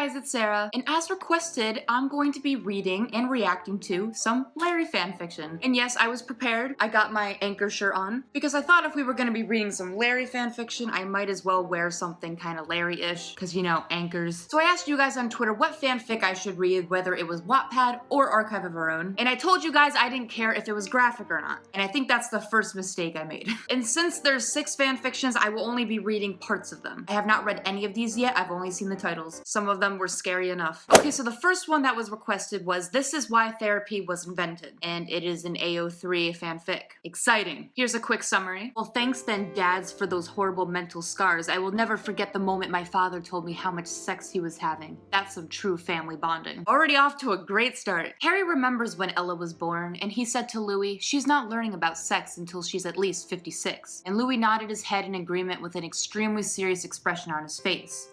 guys, it's Sarah, and as requested, I'm going to be reading and reacting to some Larry fanfiction. And yes, I was prepared. I got my anchor shirt on, because I thought if we were going to be reading some Larry fanfiction, I might as well wear something kind of Larry-ish, because you know, anchors. So I asked you guys on Twitter what fanfic I should read, whether it was Wattpad or Archive of Our Own, and I told you guys I didn't care if it was graphic or not, and I think that's the first mistake I made. And since there's 6 fanfictions, I will only be reading parts of them. I have not read any of these yet, I've only seen the titles. Some of them were scary enough. Okay, so the first one that was requested was This Is Why Therapy Was Invented, and it is an AO3 fanfic. Exciting. Here's a quick summary. Well, thanks then, dads, for those horrible mental scars. I will never forget the moment my father told me how much sex he was having. That's some true family bonding. Already off to a great start. Harry remembers when Ella was born, and he said to Louis, she's not learning about sex until she's at least 56. And Louis nodded his head in agreement with an extremely serious expression on his face.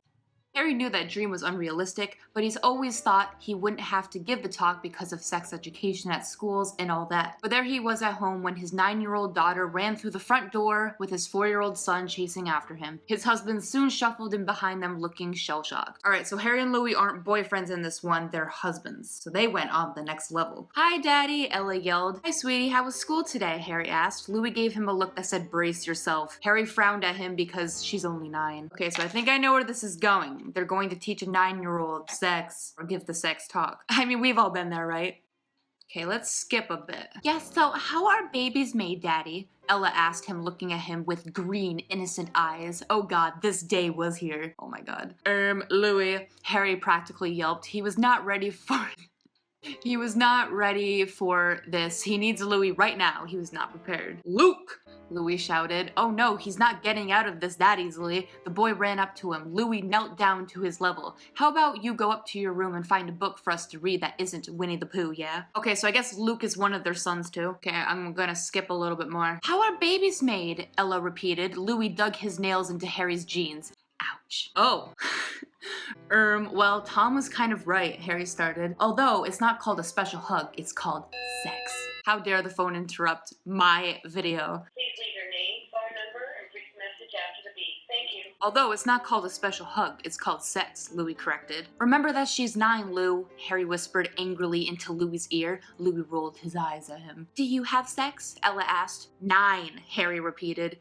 Harry knew that dream was unrealistic, but he's always thought he wouldn't have to give the talk because of sex education at schools and all that. But there he was at home when his 9-year-old daughter ran through the front door with his 4-year-old son chasing after him. His husband soon shuffled in behind them looking shell-shocked. Alright, so Harry and Louis aren't boyfriends in this one, they're husbands. So they went on the next level. Hi, Daddy, Ella yelled. Hi, sweetie, how was school today? Harry asked. Louis gave him a look that said brace yourself. Harry frowned at him because she's only 9. Okay, so I think I know where this is going. They're going to teach a 9-year-old sex or give the sex talk. I mean, we've all been there, right? Okay, let's skip a bit. Yes, so how are babies made, Daddy? Ella asked him, looking at him with green, innocent eyes. Oh god, this day was here. Oh my god. Louis, Harry practically yelped. He was not ready for He was not ready for this. He needs Louis right now. He was not prepared. Luke! Louis shouted. Oh no, he's not getting out of this that easily. The boy ran up to him. Louis knelt down to his level. How about you go up to your room and find a book for us to read that isn't Winnie the Pooh, yeah? Okay, so I guess Luke is one of their sons too. Okay, I'm gonna skip a little bit more. How are babies made? Ella repeated. Louis dug his nails into Harry's jeans. Ouch. Oh. Well, Tom was kind of right, Harry started. Although, it's not called a special hug, it's called sex. How dare the phone interrupt my video. Please leave your name, phone number, and brief message after the beep. Thank you. Although it's not called a special hug, it's called sex, Louis corrected. Remember that she's 9, Lou, Harry whispered angrily into Louis's ear. Louis rolled his eyes at him. Do you have sex? Ella asked. 9, Harry repeated.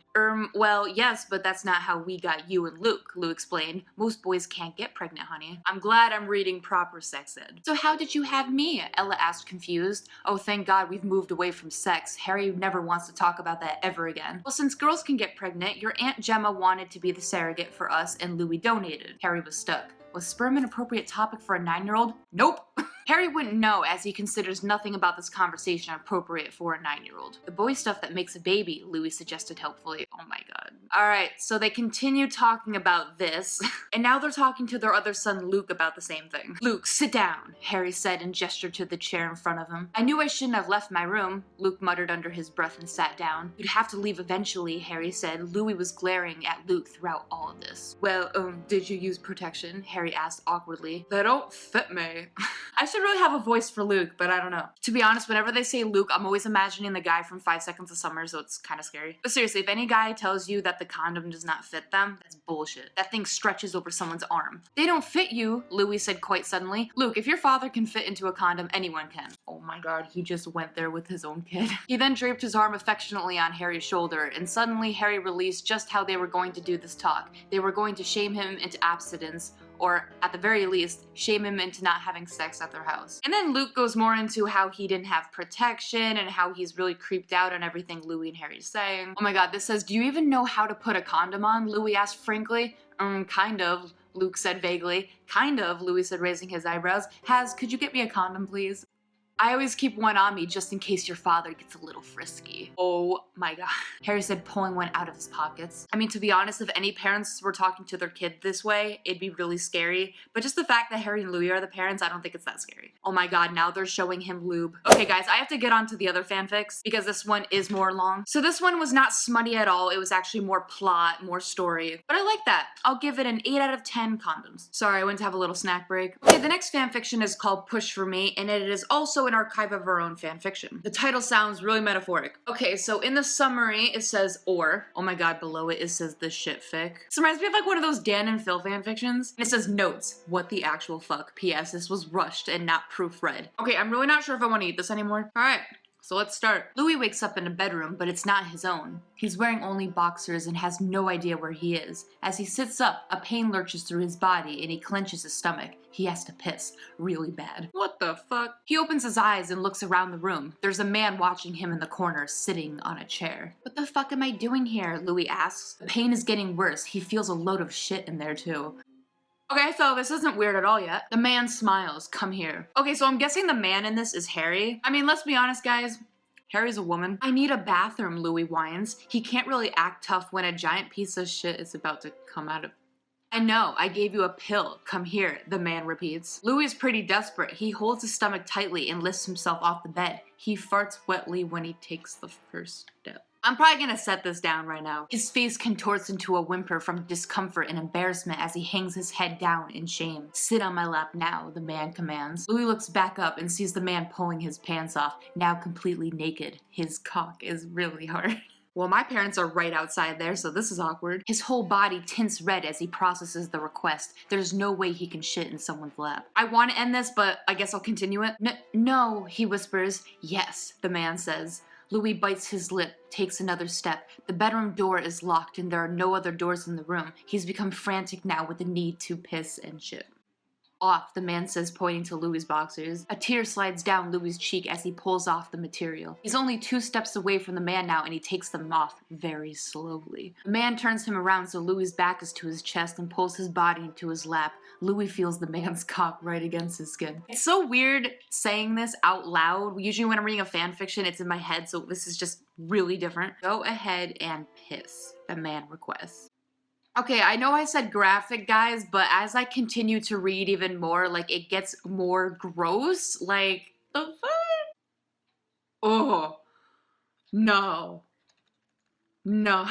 Well, yes, but that's not how we got you and Luke, Lou explained. Most boys can't get pregnant, honey. I'm glad I'm reading proper sex ed. So how did you have me? Ella asked, confused. Oh, thank God we've moved away from sex. Harry never wants to talk about that ever again. Well, since girls can get pregnant, your Aunt Gemma wanted to be the surrogate for us and Louis donated. Harry was stuck. Was sperm an appropriate topic for a 9-year-old? Nope. Harry wouldn't know, as he considers nothing about this conversation appropriate for a 9-year-old. The boy stuff that makes a baby, Louis suggested helpfully. Oh my god. Alright, so they continue talking about this, and now they're talking to their other son Luke about the same thing. Luke, sit down, Harry said and gestured to the chair in front of him. I knew I shouldn't have left my room, Luke muttered under his breath and sat down. You'd have to leave eventually, Harry said. Louis was glaring at Luke throughout all of this. Well, did you use protection? Harry asked awkwardly. They don't fit me. I should really have a voice for Luke, but I don't know. To be honest, whenever they say Luke, I'm always imagining the guy from 5 Seconds of Summer, so it's kind of scary. But seriously, if any guy tells you that the condom does not fit them, that's bullshit. That thing stretches over someone's arm. They don't fit you, Louis said quite suddenly. Luke, if your father can fit into a condom, anyone can. Oh my god, he just went there with his own kid. He then draped his arm affectionately on Harry's shoulder, and suddenly Harry released just how they were going to do this talk. They were going to shame him into abstinence, or at the very least, shame him into not having sex at their house. And then Luke goes more into how he didn't have protection and how he's really creeped out on everything Louis and Harry's saying. Oh my god, this says, do you even know how to put a condom on? Louis asked frankly. Kind of, Luke said vaguely. Kind of, Louis said raising his eyebrows. Could you get me a condom, please? I always keep one on me just in case your father gets a little frisky. Oh my god. Harry said, pulling one out of his pockets. I mean, to be honest, if any parents were talking to their kid this way, it'd be really scary. But just the fact that Harry and Louis are the parents, I don't think it's that scary. Oh my god, now they're showing him lube. Okay guys, I have to get on to the other fanfics because this one is more long. So this one was not smutty at all. It was actually more plot, more story. But I like that. I'll give it an 8 out of 10 condoms. Sorry, I went to have a little snack break. Okay, the next fanfiction is called Push For Me, and it is also an archive of our own fanfiction. The title sounds really metaphoric. Okay, so in the summary, it says or. Oh my god, below it says the shit fic. This reminds me of like one of those Dan and Phil fanfictions. And it says notes. What the actual fuck? P.S. This was rushed and not proofread. Okay, I'm really not sure if I want to eat this anymore. Alright. So let's start. Louis wakes up in a bedroom, but it's not his own. He's wearing only boxers and has no idea where he is. As he sits up, a pain lurches through his body and he clenches his stomach. He has to piss really bad. What the fuck? He opens his eyes and looks around the room. There's a man watching him in the corner, sitting on a chair. What the fuck am I doing here? Louis asks. The pain is getting worse. He feels a load of shit in there too. Okay, so this isn't weird at all yet. The man smiles. Come here. Okay, so I'm guessing the man in this is Harry. I mean, let's be honest, guys. Harry's a woman. I need a bathroom, Louis whines. He can't really act tough when a giant piece of shit is about to come out of... I know, I gave you a pill. Come here, the man repeats. Louis is pretty desperate. He holds his stomach tightly and lifts himself off the bed. He farts wetly when he takes the first step. I'm probably gonna set this down right now. His face contorts into a whimper from discomfort and embarrassment as he hangs his head down in shame. Sit on my lap now, the man commands. Louis looks back up and sees the man pulling his pants off, now completely naked. His cock is really hard. Well, my parents are right outside there, so this is awkward. His whole body tints red as he processes the request. There's no way he can shit in someone's lap. I want to end this, but I guess I'll continue it. No, he whispers. Yes, the man says. Louis bites his lip, takes another step. The bedroom door is locked and there are no other doors in the room. He's become frantic now with the need to piss and shit. Off, the man says, pointing to Louis' boxers. A tear slides down Louis' cheek as he pulls off the material. He's only 2 steps away from the man now and he takes them off very slowly. The man turns him around so Louis' back is to his chest and pulls his body into his lap. Louis feels the man's cock right against his skin. It's so weird saying this out loud. Usually when I'm reading a fan fiction, it's in my head, so this is just really different. Go ahead and piss, the man requests. Okay, I know I said graphic, guys, but as I continue to read even more, like, it gets more gross. Like, the fuck? Oh. No. No.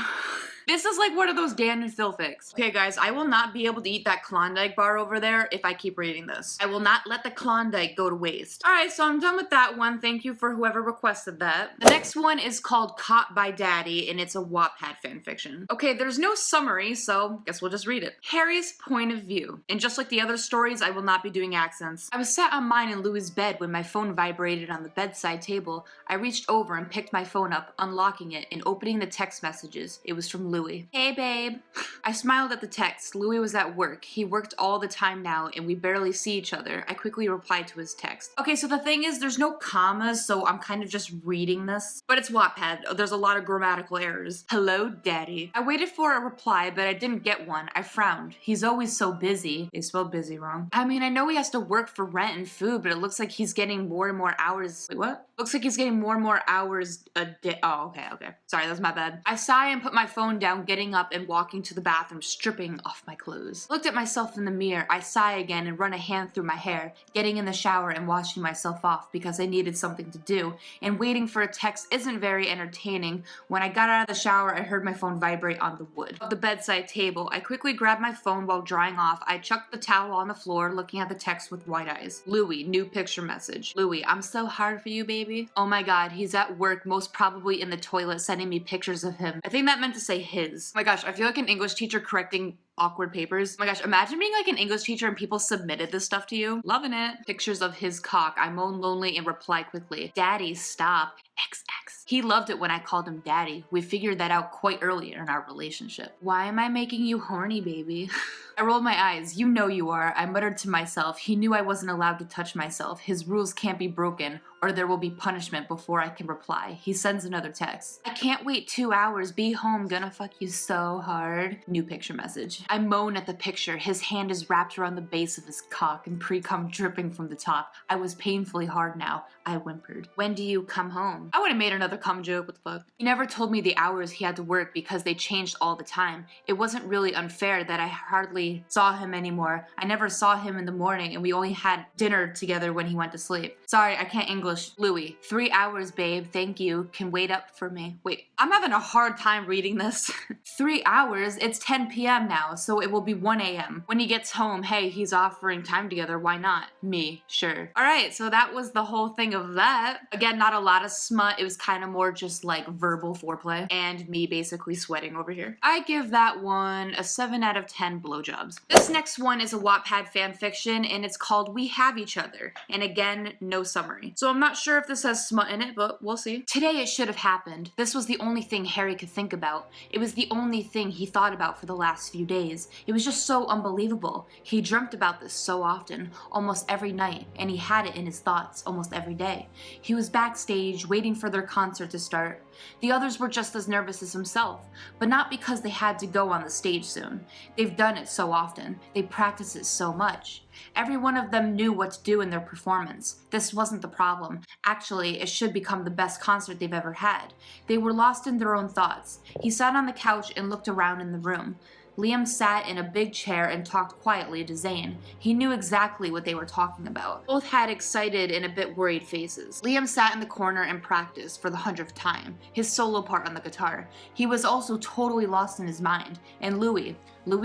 This is like one of those Dan and Phil fics. Okay, guys, I will not be able to eat that Klondike bar over there if I keep reading this. I will not let the Klondike go to waste. All right, so I'm done with that one. Thank you for whoever requested that. The next one is called Caught by Daddy, and it's a Wattpad fanfiction. Okay, there's no summary, so guess we'll just read it. Harry's point of view. And just like the other stories, I will not be doing accents. I was sat on mine in Louis' bed when my phone vibrated on the bedside table. I reached over and picked my phone up, unlocking it and opening the text messages. It was from Louis. Hey, babe. I smiled at the text. Louis was at work. He worked all the time now, and we barely see each other. I quickly replied to his text. Okay, so the thing is, there's no commas, so I'm kind of just reading this. But it's Wattpad. There's a lot of grammatical errors. Hello, daddy. I waited for a reply, but I didn't get one. I frowned. He's always so busy. They spelled busy wrong. I mean, I know he has to work for rent and food, but it looks like he's getting more and more hours. Wait, what? Looks like he's getting more and more hours a day. Oh, okay. Sorry, that's my bad. I sigh and put my phone down, getting up and walking to the bathroom, stripping off my clothes. Looked at myself in the mirror. I sigh again and run a hand through my hair, getting in the shower and washing myself off because I needed something to do, and waiting for a text isn't very entertaining. When I got out of the shower, I heard my phone vibrate on the wood of the bedside table. I quickly grabbed my phone while drying off. I chucked the towel on the floor, looking at the text with wide eyes. Louis, new picture message. Louis, I'm so hard for you, baby. Oh my god, he's at work, most probably in the toilet, sending me pictures of him. I think that meant to say his. Oh my gosh, I feel like an English teacher correcting awkward papers. Oh my gosh, imagine being like an English teacher and people submitted this stuff to you. Loving it. Pictures of his cock. I moan lonely and reply quickly. Daddy, stop. XX. He loved it when I called him daddy. We figured that out quite early in our relationship. Why am I making you horny, baby? I rolled my eyes. You know you are. I muttered to myself. He knew I wasn't allowed to touch myself. His rules can't be broken, or there will be punishment before I can reply. He sends another text. I can't wait 2 hours. Be home. Gonna fuck you so hard. New picture message. I moan at the picture. His hand is wrapped around the base of his cock and pre-cum dripping from the top. I was painfully hard now. I whimpered. When do you come home? I would have made another cum joke. What the fuck? He never told me the hours he had to work because they changed all the time. It wasn't really unfair that I hardly really saw him anymore. I never saw him in the morning, and we only had dinner together when he went to sleep. Sorry, I can't English. Louis, 3 hours, babe. Thank you. Can wait up for me. Wait, I'm having a hard time reading this. 3 hours? It's 10 p.m. now, so it will be 1 a.m. When he gets home, hey, he's offering time together. Why not? Me, sure. All right, so that was the whole thing of that. Again, not a lot of smut. It was kind of more just like verbal foreplay and me basically sweating over here. I give that one a 7 out of 10 blowjobs. This next one is a Wattpad fanfiction, and it's called We Have Each Other. And again, no summary. So I'm not sure if this has smut in it, but we'll see. Today it should have happened. This was the only thing Harry could think about. It was the only thing he thought about for the last few days. It was just so unbelievable. He dreamt about this so often, almost every night, and he had it in his thoughts almost every day. He was backstage waiting for their concert to start. The others were just as nervous as himself, but not because they had to go on the stage soon. They've done it so often. They practice it so much. Every one of them knew what to do in their performance. This wasn't the problem. Actually, it should become the best concert they've ever had. They were lost in their own thoughts. He sat on the couch and looked around in the room. Liam sat in a big chair and talked quietly to Zayn. He knew exactly what they were talking about. Both had excited and a bit worried faces. Liam sat in the corner and practiced for the 100th time, his solo part on the guitar. He was also totally lost in his mind. And Louis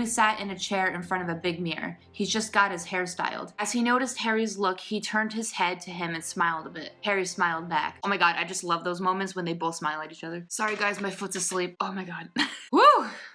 sat in a chair in front of a big mirror. He's just got his hair styled. As he noticed Harry's look, he turned his head to him and smiled a bit. Harry smiled back. Oh my god, I just love those moments when they both smile at each other. Sorry guys, my foot's asleep. Oh my god. Woo!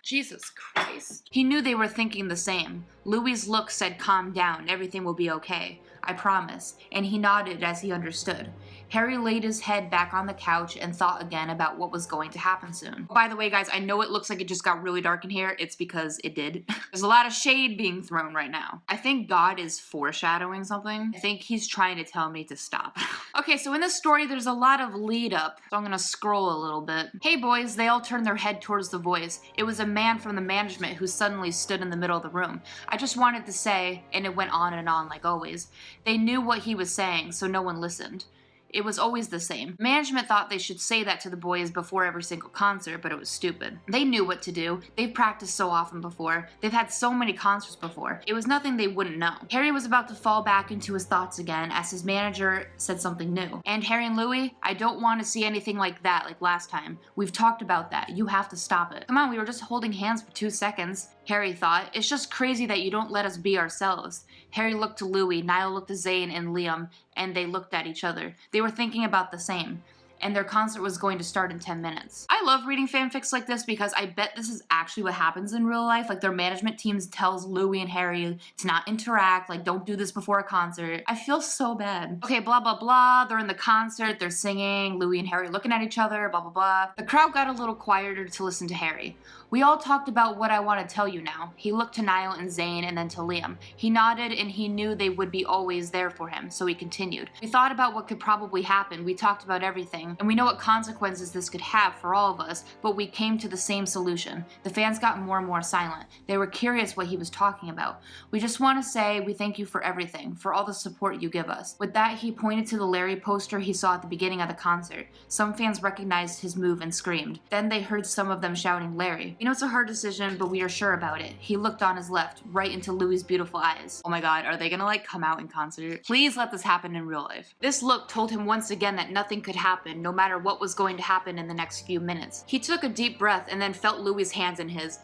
Jesus Christ. He knew they were thinking the same. Louis's look said, calm down, everything will be okay. I promise. And he nodded as he understood. Harry laid his head back on the couch and thought again about what was going to happen soon. By the way, guys, I know it looks like it just got really dark in here. It's because it did. There's a lot of shade being thrown right now. I think God is foreshadowing something. I think he's trying to tell me to stop. Okay, so in this story, there's a lot of lead up. So I'm gonna scroll a little bit. Hey boys, they all turned their head towards the voice. It was a man from the management who suddenly stood in the middle of the room. I just wanted to say, and it went on and on like always. They knew what he was saying, so no one listened. It was always the same. Management thought they should say that to the boys before every single concert, but it was stupid. They knew what to do. They've practiced so often before. They've had so many concerts before. It was nothing they wouldn't know. Harry was about to fall back into his thoughts again as his manager said something new. And Harry and Louis, I don't want to see anything like that like last time. We've talked about that. You have to stop it. Come on, we were just holding hands for 2 seconds. Harry thought, it's just crazy that you don't let us be ourselves. Harry looked to Louis, Niall looked to Zayn and Liam, and they looked at each other. They were thinking about the same. And their concert was going to start in 10 minutes. I love reading fanfics like this because I bet this is actually what happens in real life. Like their management teams tells Louis and Harry to not interact, like don't do this before a concert. I feel so bad. Okay, blah, blah, blah. They're in the concert, they're singing, Louis and Harry looking at each other, blah, blah, blah. The crowd got a little quieter to listen to Harry. We all talked about what I want to tell you now. He looked to Niall and Zayn and then to Liam. He nodded and he knew they would be always there for him, so he continued. We thought about what could probably happen. We talked about everything. And we know what consequences this could have for all of us, but we came to the same solution. The fans got more and more silent. They were curious what he was talking about. We just want to say we thank you for everything, for all the support you give us. With that, he pointed to the Larry poster he saw at the beginning of the concert. Some fans recognized his move and screamed. Then they heard some of them shouting, Larry. You know, it's a hard decision, but we are sure about it. He looked on his left, right into Louis' beautiful eyes. Oh my god, are they gonna like come out in concert? Please let this happen in real life. This look told him once again that nothing could happen, no matter what was going to happen in the next few minutes. He took a deep breath and then felt Louis' hands in his.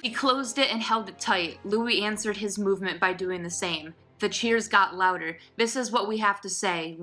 He closed it and held it tight. Louis answered his movement by doing the same. The cheers got louder. This is what we have to say.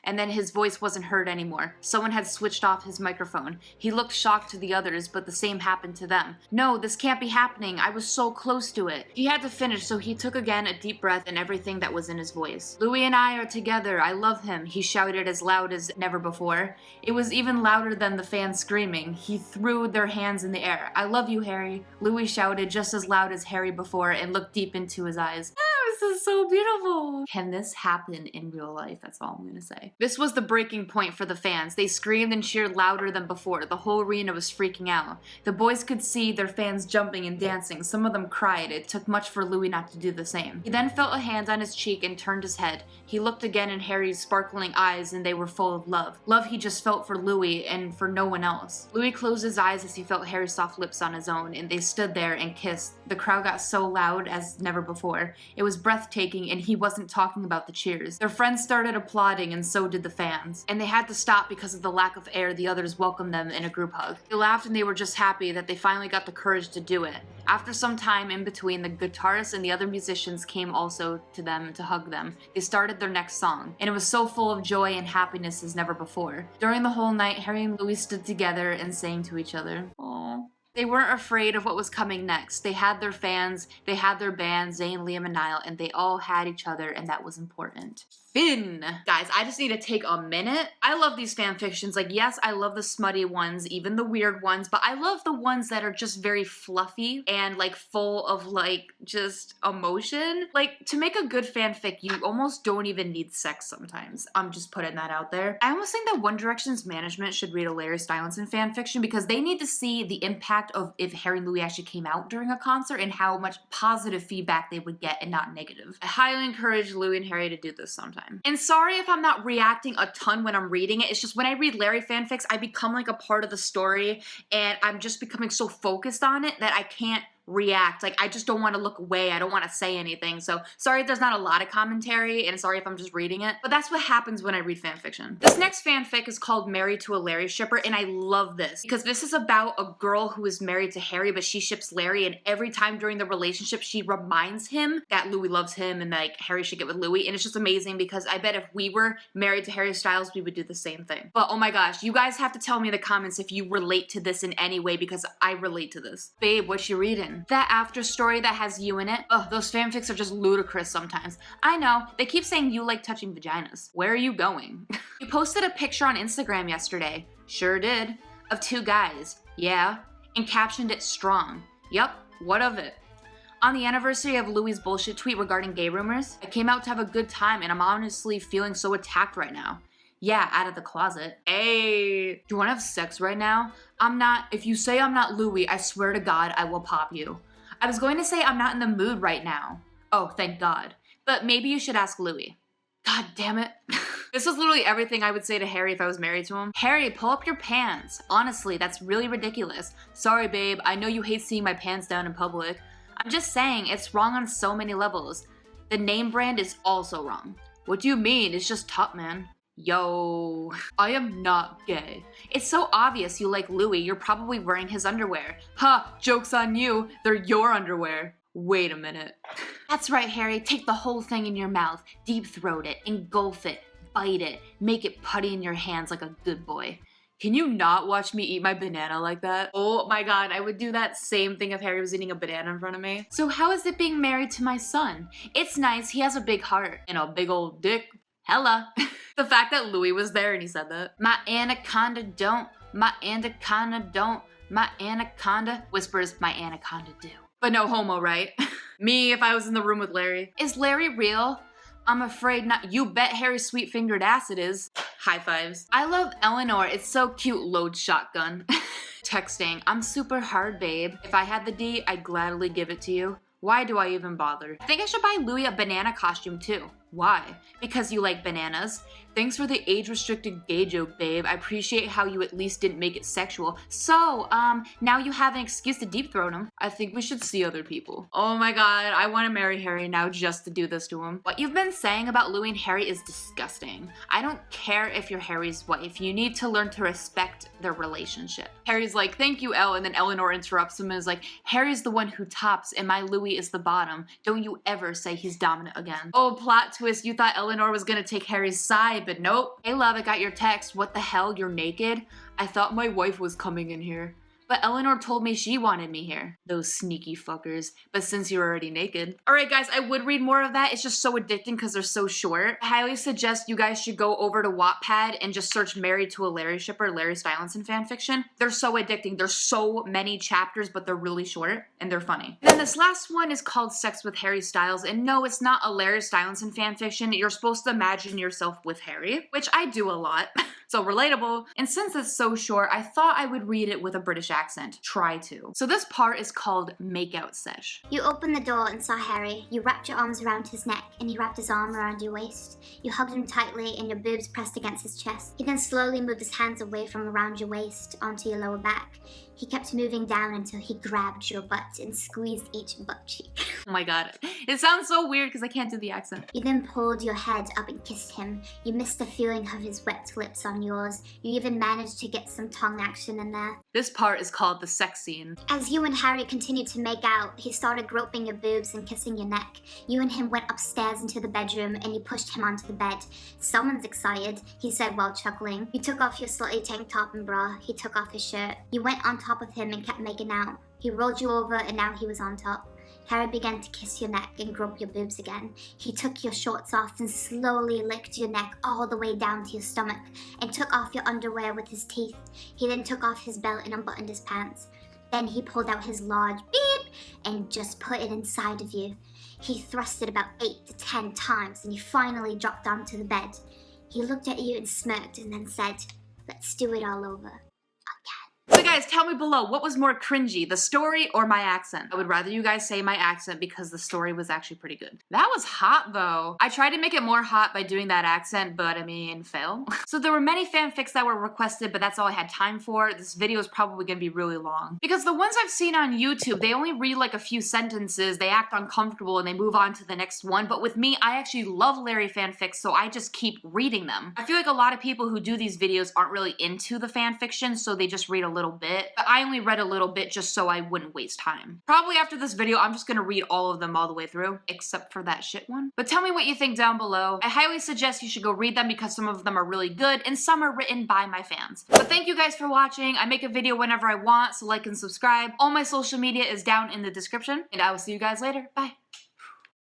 And then his voice wasn't heard anymore. Someone had switched off his microphone. He looked shocked to the others, but the same happened to them. No, this can't be happening. I was so close to it. He had to finish, so he took again a deep breath and everything that was in his voice. Louis and I are together. I love him, he shouted as loud as never before. It was even louder than the fans screaming. He threw their hands in the air. I love you, Harry. Louis shouted just as loud as Harry before and looked deep into his eyes. This is so beautiful. Can this happen in real life? That's all I'm gonna say. This was the breaking point for the fans. They screamed and cheered louder than before. The whole arena was freaking out. The boys could see their fans jumping and dancing. Some of them cried. It took much for Louis not to do the same. He then felt a hand on his cheek and turned his head. He looked again in Harry's sparkling eyes and they were full of love. Love he just felt for Louis and for no one else. Louis closed his eyes as he felt Harry's soft lips on his own, and they stood there and kissed. The crowd got so loud as never before. It was breathtaking, and he wasn't talking about the cheers. Their friends started applauding, and so did the fans. And they had to stop because of the lack of air. The others welcomed them in a group hug. They laughed and they were just happy that they finally got the courage to do it. After some time in between, the guitarists and the other musicians came also to them to hug them. They started their next song, and it was so full of joy and happiness as never before. During the whole night, Harry and Louis stood together and sang to each other. Aww. They weren't afraid of what was coming next. They had their fans, they had their band, Zayn, Liam, and Niall, and they all had each other, and that was important. Finn! Guys, I just need to take a minute. I love these fanfictions. Like, yes, I love the smutty ones, even the weird ones, but I love the ones that are just very fluffy and, like, full of, like, just emotion. Like, to make a good fanfic, you almost don't even need sex sometimes. I'm just putting that out there. I almost think that One Direction's management should read a Sara Stylinson fanfiction because they need to see the impact of if Harry and Louis actually came out during a concert and how much positive feedback they would get and not negative. I highly encourage Louis and Harry to do this sometime. And sorry if I'm not reacting a ton when I'm reading it. It's just when I read Larry fanfics, I become like a part of the story and I'm just becoming so focused on it that I can't react. Like, I just don't want to look away. I don't want to say anything. So sorry if there's not a lot of commentary and sorry if I'm just reading it, but that's what happens when I read fanfiction. This next fanfic is called Married to a Larry Shipper, and I love this because this is about a girl who is married to Harry, but she ships Larry, and every time during the relationship, she reminds him that Louis loves him and like Harry should get with Louis, and it's just amazing because I bet if we were married to Harry Styles, we would do the same thing. But oh my gosh, you guys have to tell me in the comments if you relate to this in any way because I relate to this. Babe, what you reading? That after story that has you in it. Ugh, those fanfics are just ludicrous sometimes. I know, they keep saying you like touching vaginas. Where are you going? You posted a picture on Instagram yesterday. Sure did. Of two guys. Yeah. And captioned it strong. Yup, what of it? On the anniversary of Louis' bullshit tweet regarding gay rumors, I came out to have a good time and I'm honestly feeling so attacked right now. Yeah, out of the closet. Hey, do you want to have sex right now? I'm not. If you say I'm not Louis, I swear to God, I will pop you. I was going to say I'm not in the mood right now. Oh, thank God. But maybe you should ask Louis. God damn it. This was literally everything I would say to Harry if I was married to him. Harry, pull up your pants. Honestly, that's really ridiculous. Sorry, babe. I know you hate seeing my pants down in public. I'm just saying, it's wrong on so many levels. The name brand is also wrong. What do you mean? It's just top, man. Yo, I am not gay. It's so obvious you like Louis, you're probably wearing his underwear. Ha, joke's on you, they're your underwear. Wait a minute. That's right, Harry, take the whole thing in your mouth, deep throat it, engulf it, bite it, make it putty in your hands like a good boy. Can you not watch me eat my banana like that? Oh my God, I would do that same thing if Harry was eating a banana in front of me. So how is it being married to my son? It's nice, he has a big heart and a big old dick. Hella. The fact that Louis was there and he said that. My anaconda don't, my anaconda don't, my anaconda whispers, my anaconda do. But no homo, right? Me if I was in the room with Larry. Is Larry real? I'm afraid not. You bet Harry's sweet-fingered ass it is. High fives. I love Eleanor. It's so cute. Load shotgun. Texting. I'm super hard, babe. If I had the D, I'd gladly give it to you. Why do I even bother? I think I should buy Louis a banana costume too. Why? Because you like bananas? Thanks for the age-restricted gay joke, babe. I appreciate how you at least didn't make it sexual. So, now you have an excuse to deep throat him. I think we should see other people. Oh my God, I want to marry Harry now just to do this to him. What you've been saying about Louis and Harry is disgusting. I don't care if you're Harry's wife. You need to learn to respect their relationship. Harry's like, thank you, Elle, and then Eleanor interrupts him and is like, Harry's the one who tops and my Louis is the bottom. Don't you ever say he's dominant again. Oh, plot twist, you thought Eleanor was gonna take Harry's side, but nope. Hey love, I got your text. What the hell, you're naked? I thought my wife was coming in here. But Eleanor told me she wanted me here. Those sneaky fuckers. But since you're already naked. Alright guys, I would read more of that. It's just so addicting because they're so short. I highly suggest you guys should go over to Wattpad and just search Married to a Larry Shipper, Larry Stylinson fanfiction. They're so addicting. There's so many chapters, but they're really short and they're funny. And then this last one is called Sex with Harry Styles. And no, it's not a Larry Stylinson fanfiction. You're supposed to imagine yourself with Harry, which I do a lot. So relatable. And since it's so short, I thought I would read it with a British accent. Try to. So this part is called Makeout Sesh. You opened the door and saw Harry. You wrapped your arms around his neck and he wrapped his arm around your waist. You hugged him tightly and your boobs pressed against his chest. He then slowly moved his hands away from around your waist onto your lower back. He kept moving down until he grabbed your butt and squeezed each butt cheek. Oh my god. It sounds so weird because I can't do the accent. You then pulled your head up and kissed him. You missed the feeling of his wet lips on yours. You even managed to get some tongue action in there. This part is called the sex scene. As you and Harry continued to make out, he started groping your boobs and kissing your neck. You and him went upstairs into the bedroom and you pushed him onto the bed. Someone's excited, he said while chuckling. You took off your slutty tank top and bra. He took off his shirt. You went on top of him and kept making out. He rolled you over and now he was on top. Harry began to kiss your neck and grope your boobs again. He took your shorts off and slowly licked your neck all the way down to your stomach and took off your underwear with his teeth. He then took off his belt and unbuttoned his pants. Then he pulled out his large beep and just put it inside of you. He thrust it about 8 to 10 times and you finally dropped onto the bed. He looked at you and smirked and then said, "Let's do it all over." So guys, tell me below, what was more cringy, the story or my accent? I would rather you guys say my accent because the story was actually pretty good. That was hot though. I tried to make it more hot by doing that accent, but I mean, fail. So there were many fanfics that were requested, but that's all I had time for. This video is probably gonna be really long. Because the ones I've seen on YouTube, they only read like a few sentences, they act uncomfortable and they move on to the next one. But with me, I actually love Larry fanfics, so I just keep reading them. I feel like a lot of people who do these videos aren't really into the fanfiction, so they just read a little bit, but I only read a little bit just so I wouldn't waste time. Probably after this video, I'm just gonna read all of them all the way through, except for that shit one. But tell me what you think down below. I highly suggest you should go read them because some of them are really good and some are written by my fans. But thank you guys for watching. I make a video whenever I want, so like and subscribe. All my social media is down in the description, and I will see you guys later. Bye.